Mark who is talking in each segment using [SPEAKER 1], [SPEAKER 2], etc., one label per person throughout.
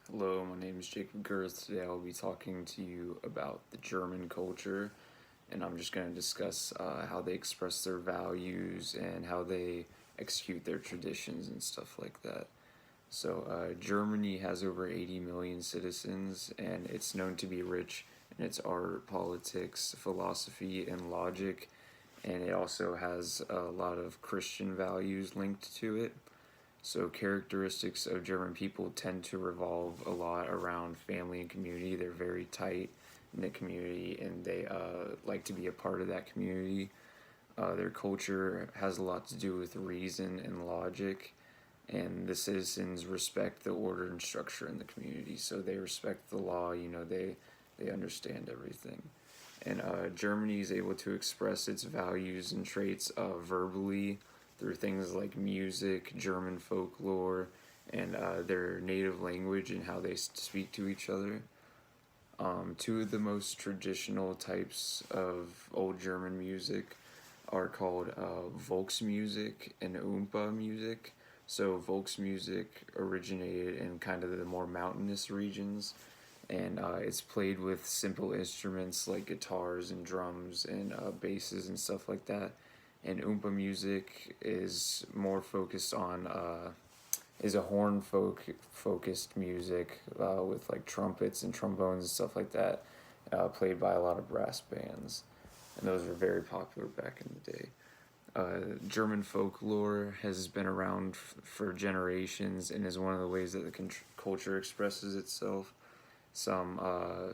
[SPEAKER 1] Hello, my name is Jacob Girth. Today I'll be talking to you about the German culture, and I'm just going to discuss how they express their values and how they execute their traditions and stuff like that. Germany has over 80 million citizens, and it's known to be rich in its art, politics, philosophy, and logic, and it also has a lot of Christian values linked to it. So characteristics of German people tend to revolve a lot around family and community. They're very tight knit community, and they like to be a part of that community. Their culture has a lot to do with reason and logic, and the citizens respect the order and structure in the community. So they respect the law. They understand everything. And Germany is able to express its values and traits verbally through things like music, German folklore, and their native language and how they speak to each other. Two of the most traditional types of old German music are called Volksmusik and Oompa music. So Volksmusik originated in kind of the more mountainous regions, and it's played with simple instruments like guitars and drums and basses and stuff like that. And Oompa music is more focused on is a focused music with like trumpets and trombones and stuff like that, played by a lot of brass bands, and those were very popular back in the day. German folklore has been around for generations and is one of the ways that the culture expresses itself. Some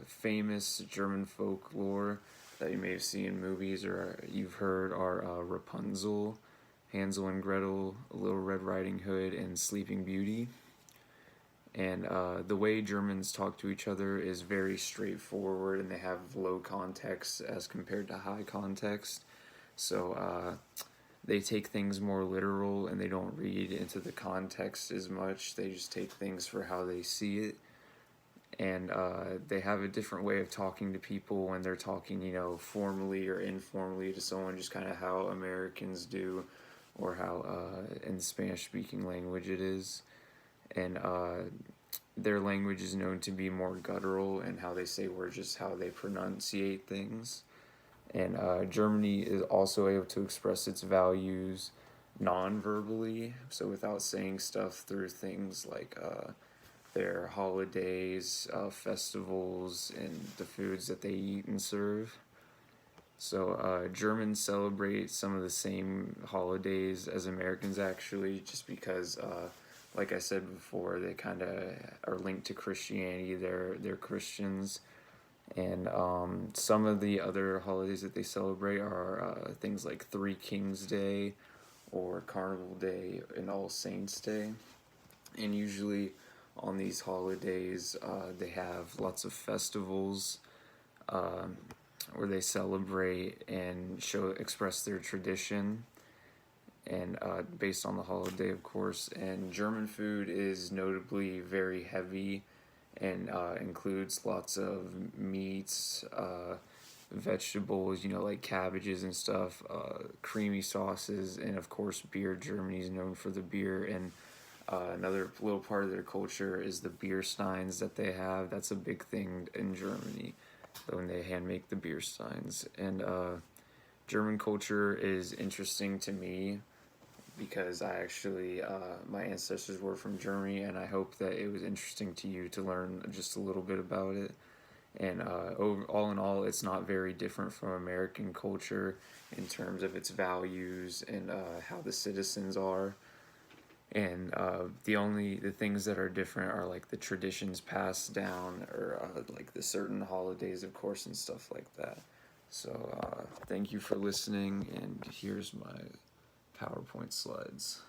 [SPEAKER 1] famous German folklore that you may have seen in movies or you've heard are Rapunzel, Hansel and Gretel, Little Red Riding Hood, and Sleeping Beauty. And the way Germans talk to each other is very straightforward, and they have low context as compared to high context. So they take things more literal, and they don't read into the context as much. They just take things for how they see it. And they have a different way of talking to people when they're talking, formally or informally to someone, just kind of how Americans do, or how in Spanish-speaking language it is. And their language is known to be more guttural, and how they say words, just how they pronunciate things. And Germany is also able to express its values non-verbally, so without saying stuff, through things like their holidays, festivals, and the foods that they eat and serve. So Germans celebrate some of the same holidays as Americans, actually, just because, like I said before, they kind of are linked to Christianity. They're Christians. And some of the other holidays that they celebrate are things like Three Kings Day or Carnival Day and All Saints Day. And usually on these holidays, they have lots of festivals where they celebrate and express their tradition, and based on the holiday, of course. And German food is notably very heavy and includes lots of meats, vegetables, like cabbages and stuff, creamy sauces, and of course beer. Germany is known for the beer, and another little part of their culture is the beer steins that they have. That's a big thing in Germany, when they hand make the beer steins. And German culture is interesting to me because I actually, my ancestors were from Germany, and I hope that it was interesting to you to learn just a little bit about it. And all in all, it's not very different from American culture in terms of its values and how the citizens are. And the things that are different are like the traditions passed down, or like the certain holidays, of course, and stuff like that. So thank you for listening, and here's my PowerPoint slides.